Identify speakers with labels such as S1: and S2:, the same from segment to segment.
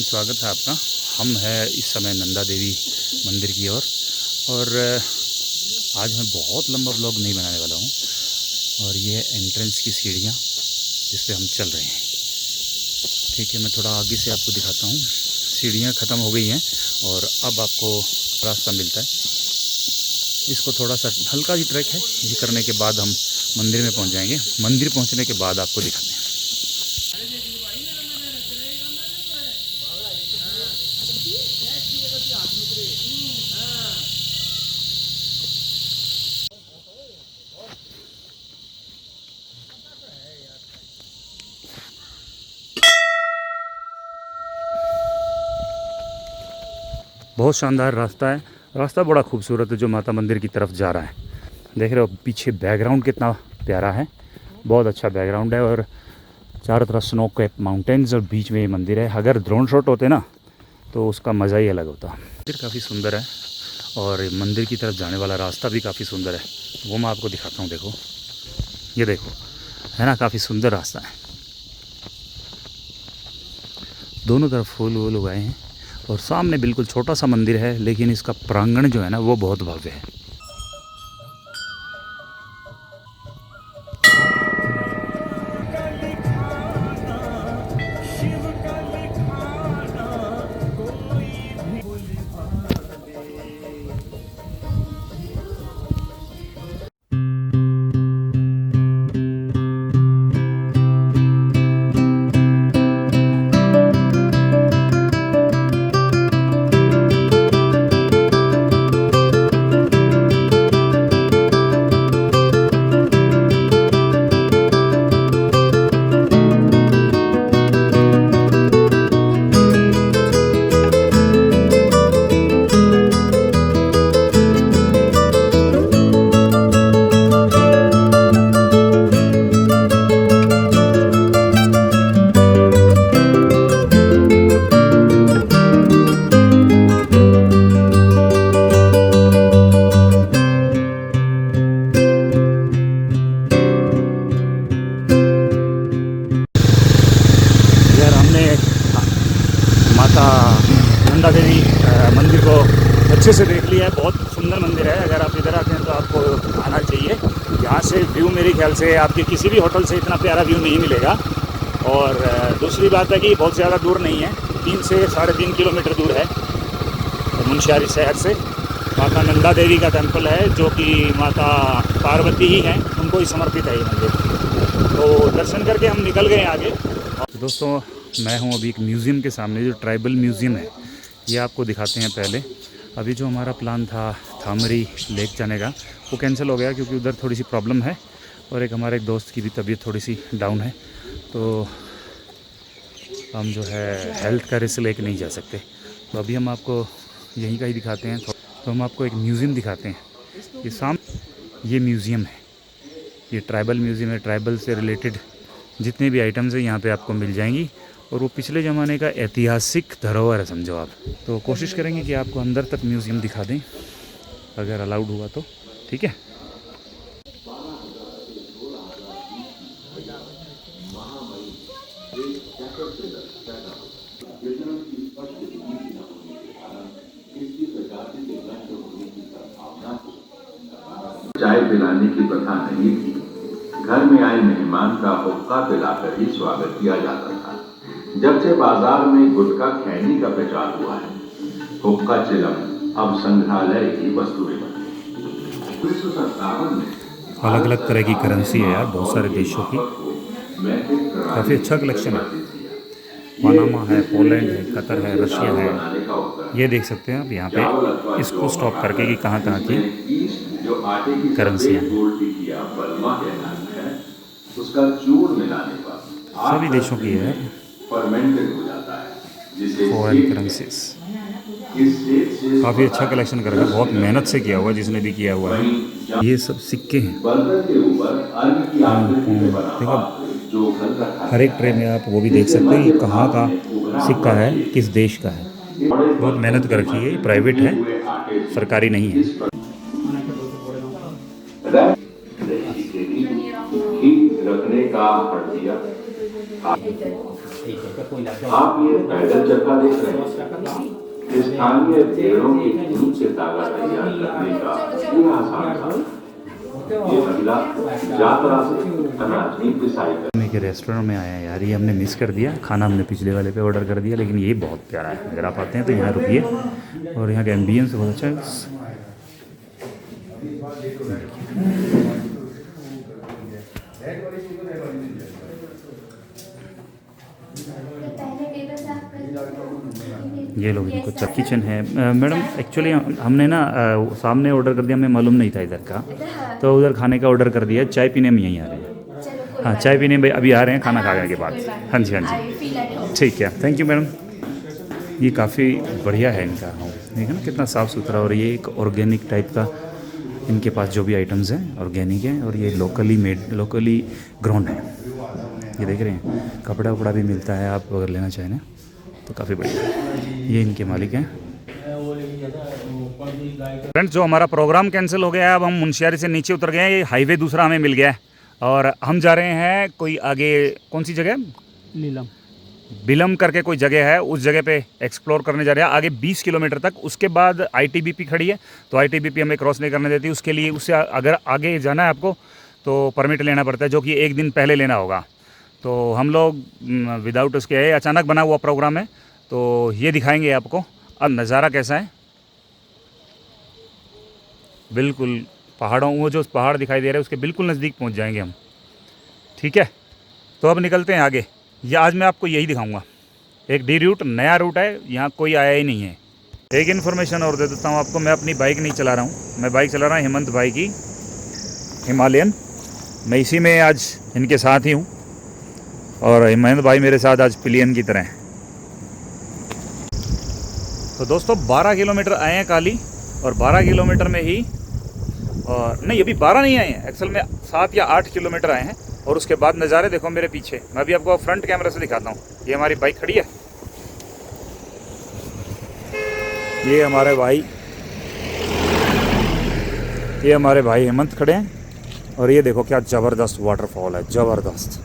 S1: स्वागत है आपका। हम हैं इस समय नंदा देवी मंदिर की ओर और आज मैं बहुत लंबा ब्लॉग नहीं बनाने वाला हूँ। और ये है एंट्रेंस की सीढ़ियाँ जिस पे हम चल रहे हैं। ठीक है, मैं थोड़ा आगे से आपको दिखाता हूँ। सीढ़ियाँ ख़त्म हो गई हैं और अब आपको रास्ता मिलता है। इसको थोड़ा सा हल्का ही ट्रैक है, ये करने के बाद हम मंदिर में पहुँच जाएंगे। मंदिर पहुँचने के बाद आपको दिखाते हैं। बहुत शानदार रास्ता है। रास्ता बड़ा खूबसूरत है जो माता मंदिर की तरफ जा रहा है। देख रहे हो पीछे बैकग्राउंड कितना प्यारा है। बहुत अच्छा बैकग्राउंड है और चारों तरफ स्नो कैप माउंटेन्स और बीच में ये मंदिर है। अगर ड्रोन शॉट होते ना तो उसका मज़ा ही अलग होता। मंदिर काफ़ी सुंदर है और मंदिर की तरफ जाने वाला रास्ता भी काफ़ी सुंदर है। वो मैं आपको दिखाता हूँ। देखो, ये देखो, है ना, काफ़ी सुंदर रास्ता है। दोनों तरफ फूल वूल उगाए हैं और सामने बिल्कुल छोटा सा मंदिर है, लेकिन इसका प्रांगण जो है ना वो बहुत भव्य है। माता नंदा देवी मंदिर को अच्छे से देख लिया है। बहुत सुंदर मंदिर है। अगर आप इधर आते हैं तो आपको आना चाहिए। यहाँ से व्यू मेरे ख्याल से आपके किसी भी होटल से इतना प्यारा व्यू नहीं मिलेगा। और दूसरी बात है कि बहुत ज़्यादा दूर नहीं है, 3 से 3.5 किलोमीटर दूर है मुनस्यारी शहर से। माता नंदा देवी का टेम्पल है जो कि माता पार्वती ही हैं, उनको ही समर्पित है ये मंदिर। तो दर्शन करके हम निकल गए आगे। तो दोस्तों, मैं हूं अभी एक म्यूज़ियम के सामने, जो ट्राइबल म्यूज़ियम है। ये आपको दिखाते हैं। पहले अभी जो हमारा प्लान था थामरी लेक जाने का, वो कैंसिल हो गया क्योंकि उधर थोड़ी सी प्रॉब्लम है और एक हमारे एक दोस्त की भी तबीयत थोड़ी सी डाउन है। तो हम जो है हेल्थ का रिस्क लेके नहीं जा सकते। तो अभी हम आपको यहीं का ही दिखाते हैं। तो हम आपको एक म्यूज़ियम दिखाते हैं। ये म्यूज़ियम है, ये ट्राइबल म्यूज़ियम है। ट्राइबल से रिलेटेड जितने भी आइटम्स हैं यहाँ पे आपको मिल जाएंगी। और वो पिछले ज़माने का ऐतिहासिक धरोहर है, समझो आप। तो कोशिश करेंगे कि आपको अंदर तक म्यूज़ियम दिखा दें, अगर अलाउड हुआ तो। ठीक है।
S2: चाय पिलाने की प्रथा नहीं थी। घर में आए मेहमान का हुक्का पिलाकर ही स्वागत किया जाता था। जब से बाजार में गुटखा खैनी का प्रचार हुआ है, हुक्का चिलम अब संग्रहालय की वस्तु बन गई। 1957 में
S1: अलग अलग तरह की करेंसी है यार, बहुत सारे देशों की। काफ़ी अच्छा कलेक्शन है। पनामा है, पोलैंड है, कतर है, रशिया है। ये देख सकते हैं आप यहाँ पे, इसको स्टॉप करके कि कहाँ कहाँ की करेंसियाँ हैं।
S2: उसका चूर्ण मिलाने पर
S1: सभी देशों की है
S2: फर्मेंटेड हो जाता है, जिसे
S1: फॉरेन करेंसीज। काफ़ी अच्छा कलेक्शन कर रखा है, बहुत मेहनत से किया हुआ है जिसने भी किया हुआ है। ये सब सिक्के हैं। देखो, हर एक ट्रे में आप वो भी देख सकते हैं कि कहाँ का सिक्का है, किस देश का है। बहुत मेहनत कर रखी है। प्राइवेट है, सरकारी नहीं है।
S2: रखने का हटिया आप ये पैदल चक्का देख रहे हैं। स्थानीय भेड़ों की ऊन से तागा तैयार करने का ये आसान था। ये महिला यात्रा से अनाज की पिसाई कर
S1: के रेस्टोरेंट में आए हैं यार, ये हमने मिस कर दिया खाना, हमने पिछले वाले पे ऑर्डर कर दिया, लेकिन ये बहुत प्यारा है। अगर आप आते हैं तो यहाँ रुकिए, और यहाँ का एम्बियंस बहुत अच्छा है। ये लोग इनको किचन है। मैडम एक्चुअली हमने ना सामने ऑर्डर कर दिया, हमें मालूम नहीं था इधर का, तो उधर खाने का ऑर्डर कर दिया। चाय पीने में यहीं आ रहे हैं। हाँ, चाय पीने में अभी आ रहे हैं, खाना खाने के बाद। हाँ जी, हाँ जी, ठीक है, थैंक यू मैडम। ये काफ़ी बढ़िया है इनका हाउस, देखिए ना कितना साफ़ सुथरा, और ये एक ऑर्गेनिक टाइप का इनके पास जो भी आइटम्स हैं ऑर्गेनिक हैं, और ये लोकली मेड, लोकली ग्रोन है। ये देख रहे हैं, कपड़ा वपड़ा भी मिलता है, आप अगर लेना चाहें ना तो काफ़ी बढ़िया। ये इनके मालिक हैं। फ्रेंड्स, जो हमारा प्रोग्राम कैंसिल हो गया है, अब हम मुंशियारी से नीचे उतर गए हैं। ये हाईवे दूसरा हमें मिल गया है, और हम जा रहे हैं कोई आगे, कौन सी जगह,
S3: नीलम
S1: बिलम करके कोई जगह है, उस जगह पे एक्सप्लोर करने जा रहे हैं आगे 20 किलोमीटर तक। उसके बाद आईटीबीपी खड़ी है, तो आईटीबीपी हमें क्रॉस नहीं करने देती। उसके लिए, उससे अगर आगे जाना है आपको तो परमिट लेना पड़ता है, जो कि एक दिन पहले लेना होगा। तो हम लोग विदाउट उसके आए, अचानक बना हुआ प्रोग्राम है, तो ये दिखाएंगे आपको। अब नज़ारा कैसा है, बिल्कुल पहाड़ों, वो जो पहाड़ दिखाई दे रहे हैं उसके बिल्कुल नज़दीक पहुंच जाएंगे हम। ठीक है, तो अब निकलते हैं आगे। ये आज मैं आपको यही दिखाऊंगा, एक डी रूट, नया रूट है, यहाँ कोई आया ही नहीं है। एक इन्फॉर्मेशन और दे देता हूँ आपको, मैं अपनी बाइक नहीं चला रहा हूँ, मैं बाइक चला रहा हूँ हेमंत भाई की हिमालयन। मैं इसी में आज इनके साथ ही हूँ, और हेमंत भाई मेरे साथ आज पिलियन की तरह हैं। तो दोस्तों 12 किलोमीटर आए हैं काली, और 12 किलोमीटर में ही, और नहीं अभी 12 नहीं आए हैं, एक्चुअल में 7 या 8 किलोमीटर आए हैं। और उसके बाद नज़ारे देखो मेरे पीछे, मैं अभी आपको फ्रंट कैमरा से दिखाता हूँ। ये हमारी बाइक खड़ी है, ये हमारे भाई हेमंत खड़े हैं, और ये देखो क्या ज़बरदस्त वाटरफॉल है, ज़बरदस्त।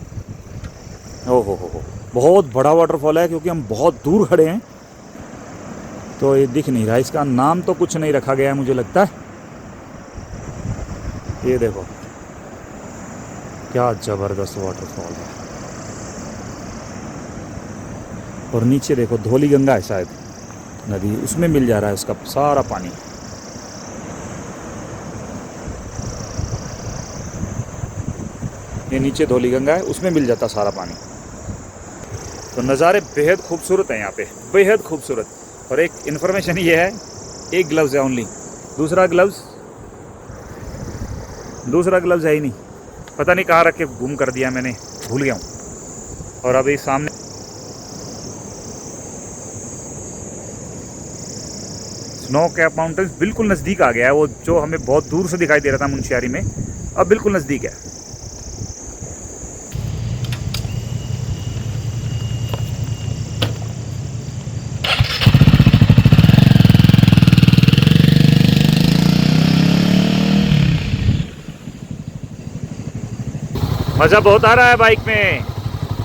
S1: ओहो हो, बहुत बड़ा वाटरफॉल है, क्योंकि हम बहुत दूर खड़े हैं तो ये दिख नहीं रहा। इसका नाम तो कुछ नहीं रखा गया है मुझे लगता है। ये देखो क्या ज़बरदस्त वाटरफॉल है, और नीचे देखो धौली गंगा है शायद नदी, उसमें मिल जा रहा है उसका सारा पानी। ये नीचे धौली गंगा है, उसमें मिल जाता सारा पानी। तो नज़ारे बेहद खूबसूरत हैं यहाँ पे, बेहद खूबसूरत। और एक इन्फॉर्मेशन ये है, एक ग्लव्स है ओनली, दूसरा ग्लव्स है ही नहीं, पता नहीं कहाँ रख के गुम कर दिया मैंने, भूल गया हूँ। और अभी सामने स्नो कैप माउंटेन्स बिल्कुल नज़दीक आ गया है, वो जो हमें बहुत दूर से दिखाई दे रहा था मुंशियारी में, अब बिल्कुल नज़दीक है। मज़ा बहुत आ रहा है बाइक में।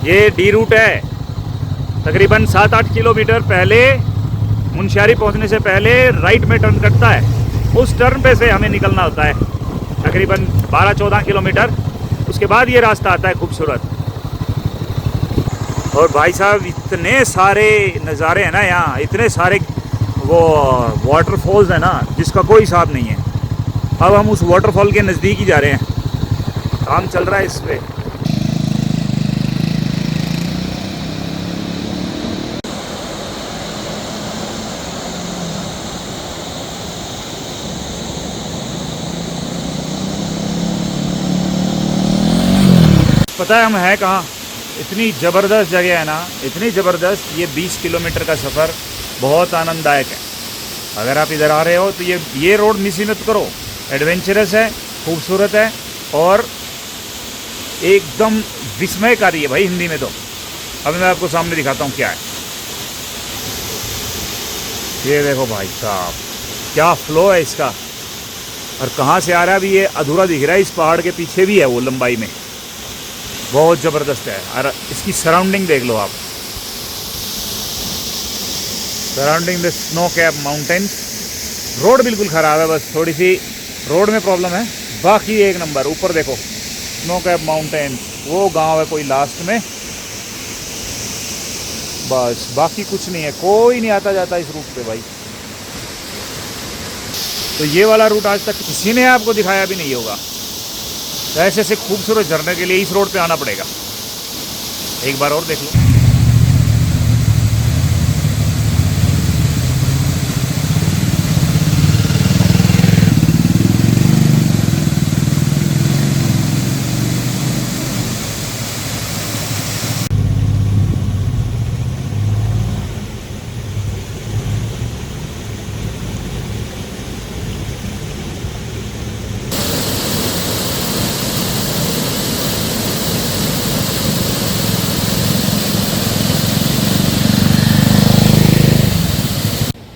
S1: ये डी रूट है, तकरीबन 7-8 किलोमीटर पहले मुंशियारी पहुंचने से पहले राइट में टर्न करता है, उस टर्न पे से हमें निकलना होता है, तकरीबन 12-14 किलोमीटर। उसके बाद ये रास्ता आता है खूबसूरत। और भाई साहब इतने सारे नज़ारे हैं ना यहाँ, इतने सारे वो वाटरफॉल्स हैं ना जिसका कोई हिसाब नहीं है। अब हम उस वाटरफॉल के नज़दीक ही जा रहे हैं, काम चल रहा है इस पे। पता है हम हैं कहाँ, इतनी ज़बरदस्त जगह है ना, इतनी ज़बरदस्त। ये 20 किलोमीटर का सफ़र बहुत आनंददायक है। अगर आप इधर आ रहे हो तो ये रोड मिस ही मत करो, एडवेंचरस है, खूबसूरत है, और एकदम विस्मयकारी है भाई हिंदी में। तो अभी मैं आपको सामने दिखाता हूँ क्या है। ये देखो भाई साहब क्या फ्लो है इसका, और कहाँ से आ रहा है अभी ये अधूरा दिख रहा है। इस पहाड़ के पीछे भी है वो लंबाई में, बहुत ज़बरदस्त है। और इसकी सराउंडिंग देख लो आप, surrounding the snow cap mountains. Road बिल्कुल ख़राब है, बस थोड़ी सी रोड में प्रॉब्लम है, बाकी एक नंबर। ऊपर देखो स्नो कैप माउंटेन्स, वो गांव है कोई लास्ट में, बस बाकी कुछ नहीं है। कोई नहीं आता जाता इस रूट पे भाई। तो ये वाला रूट आज तक किसी ने आपको दिखाया भी नहीं होगा। तो ऐसे ऐसे खूबसूरत झरने के लिए इस रोड पे आना पड़ेगा। एक बार और देख लो।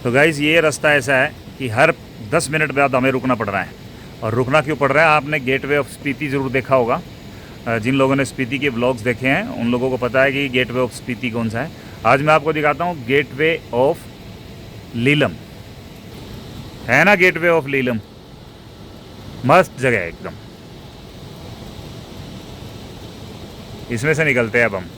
S1: तो गाइज़ ये रास्ता ऐसा है कि हर 10 मिनट बाद हमें रुकना पड़ रहा है। और रुकना क्यों पड़ रहा है, आपने गेटवे ऑफ स्पीति ज़रूर देखा होगा। जिन लोगों ने स्पीति के व्लॉग्स देखे हैं उन लोगों को पता है कि गेटवे ऑफ स्पीति कौन सा है। आज मैं आपको दिखाता हूँ गेटवे ऑफ लीलम, है ना। गेटवे ऑफ लीलम मस्त जगह है एकदम। इसमें से निकलते हैं अब हम।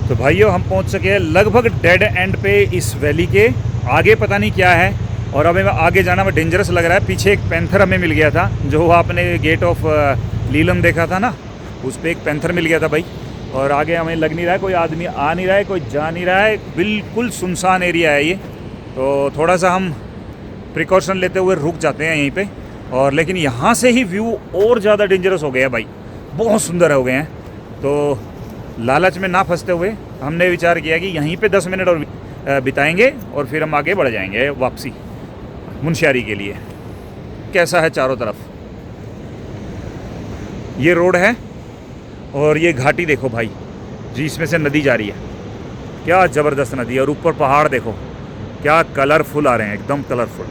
S1: तो भाइयों हम पहुंच सके हैं लगभग डेड एंड पे इस वैली के। आगे पता नहीं क्या है और हमें आगे जाना में डेंजरस लग रहा है। पीछे एक पैंथर हमें मिल गया था, जो आपने गेट ऑफ लीलम देखा था ना, उस पर एक पैंथर मिल गया था भाई। और आगे हमें लग नहीं रहा है कोई आदमी आ नहीं रहा है, कोई जा नहीं रहा है, बिल्कुल सुनसान एरिया है ये। तो थोड़ा सा हम प्रिकॉशन लेते हुए रुक जाते हैं यहीं पे। और लेकिन यहाँ से ही व्यू और ज़्यादा डेंजरस हो गया भाई, बहुत सुंदर हो गए हैं। तो लालच में ना फंसते हुए हमने विचार किया कि यहीं पे 10 मिनट और बिताएंगे और फिर हम आगे बढ़ जाएंगे वापसी मुनस्यारी के लिए। कैसा है चारों तरफ ये रोड है और ये घाटी देखो भाई जी, इसमें से नदी जा रही है। क्या ज़बरदस्त नदी है। और ऊपर पहाड़ देखो क्या कलरफुल आ रहे हैं, एकदम कलरफुल।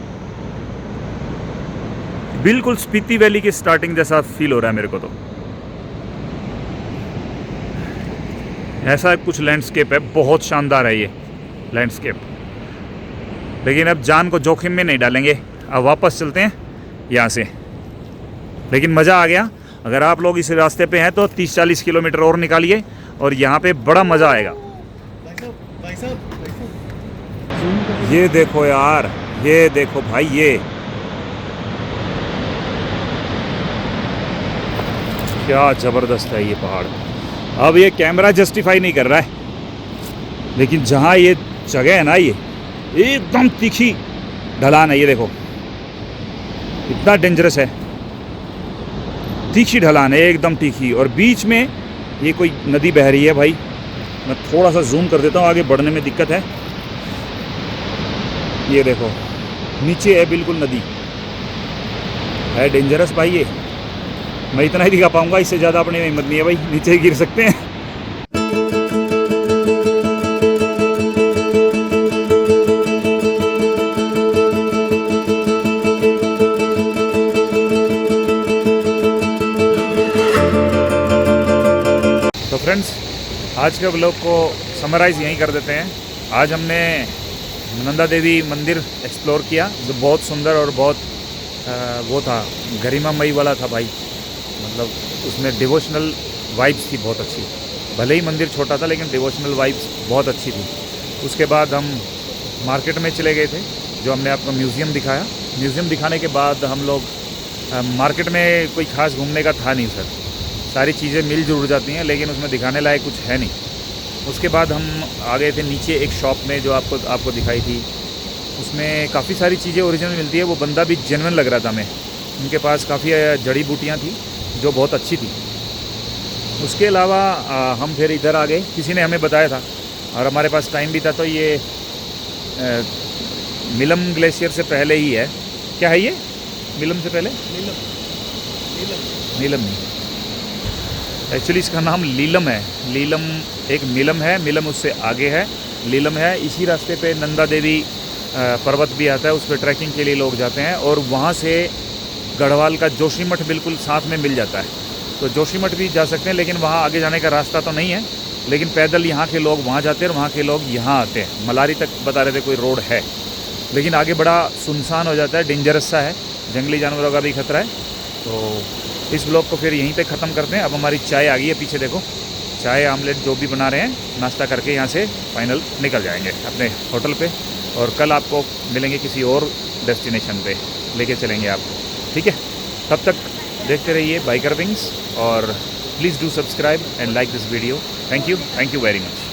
S1: बिल्कुल स्पीति वैली की स्टार्टिंग जैसा फील हो रहा है मेरे को। तो ऐसा कुछ लैंडस्केप है, बहुत शानदार है ये लैंडस्केप। लेकिन अब जान को जोखिम में नहीं डालेंगे, अब वापस चलते हैं यहाँ से। लेकिन मज़ा आ गया। अगर आप लोग इस रास्ते पे हैं तो 30-40 किलोमीटर और निकालिए और यहाँ पे बड़ा मज़ा आएगा। ये देखो यार, ये देखो भाई, ये क्या ज़बरदस्त है ये पहाड़। अब ये कैमरा जस्टिफाई नहीं कर रहा है, लेकिन जहाँ ये जगह है ना, ये एकदम तीखी ढलान है। ये देखो इतना डेंजरस है, तीखी ढलान है एकदम तीखी। और बीच में ये कोई नदी बह रही है भाई। मैं थोड़ा सा जूम कर देता हूँ, आगे बढ़ने में दिक्कत है। ये देखो नीचे है बिल्कुल नदी, है डेंजरस भाई ये। मैं इतना ही दिखा पाऊंगा, इससे ज़्यादा अपनी हिम्मत नहीं है भाई, नीचे ही गिर सकते हैं। तो फ्रेंड्स आज के व्लॉग को समराइज़ यहीं कर देते हैं। आज हमने नंदा देवी मंदिर एक्सप्लोर किया, जो बहुत सुंदर और बहुत वो था, गरिमामयी वाला था भाई। मतलब उसमें डिवोशनल वाइब्स थी बहुत अच्छी। भले ही मंदिर छोटा था लेकिन डिवोशनल वाइब्स बहुत अच्छी थी। उसके बाद हम मार्केट में चले गए थे, जो हमने आपको म्यूज़ियम दिखाया। म्यूज़ियम दिखाने के बाद हम लोग मार्केट में कोई ख़ास घूमने का था नहीं सर, सारी चीज़ें मिल जुड़ जाती हैं लेकिन उसमें दिखाने लायक कुछ है नहीं। उसके बाद हम आ गए थे नीचे एक शॉप में, जो आपको दिखाई थी। उसमें काफ़ी सारी चीज़ें ओरिजिनल मिलती है। वो बंदा भी जेन्युइन लग रहा था हमें, उनके पास काफ़ी जड़ी बूटियाँ थी जो बहुत अच्छी थी। उसके अलावा हम फिर इधर आ गए, किसी ने हमें बताया था और हमारे पास टाइम भी था। तो ये मिलम ग्लेशियर से पहले ही है। क्या है ये? मिलम से पहले? नीलम नहीं, एक्चुअली इसका नाम लीलम है। लीलम एक मिलम है, मिलम उससे आगे है, लीलम है। इसी रास्ते पे नंदा देवी पर्वत भी आता है, उस पर ट्रैकिंग के लिए लोग जाते हैं। और वहाँ से गढ़वाल का जोशीमठ बिल्कुल साथ में मिल जाता है, तो जोशीमठ भी जा सकते हैं, लेकिन वहाँ आगे जाने का रास्ता तो नहीं है। लेकिन पैदल यहाँ के लोग वहाँ जाते हैं और वहाँ के लोग यहाँ आते हैं। मलारी तक बता रहे थे कोई रोड है, लेकिन आगे बड़ा सुनसान हो जाता है, डेंजरस सा है, जंगली जानवरों का भी खतरा है। तो इस ब्लॉग को फिर यहीं पे ख़त्म करते हैं। अब हमारी चाय आ गई है, पीछे देखो, चाय आमलेट जो भी बना रहे हैं, नाश्ता करके यहाँ से फाइनल निकल जाएंगे अपने होटल पे। और कल आपको मिलेंगे किसी और डेस्टिनेशन पे, लेके चलेंगे आपको, ठीक है। तब तक देखते रहिए बाइकर विंग्स, और please do subscribe and like this video. Thank you very much.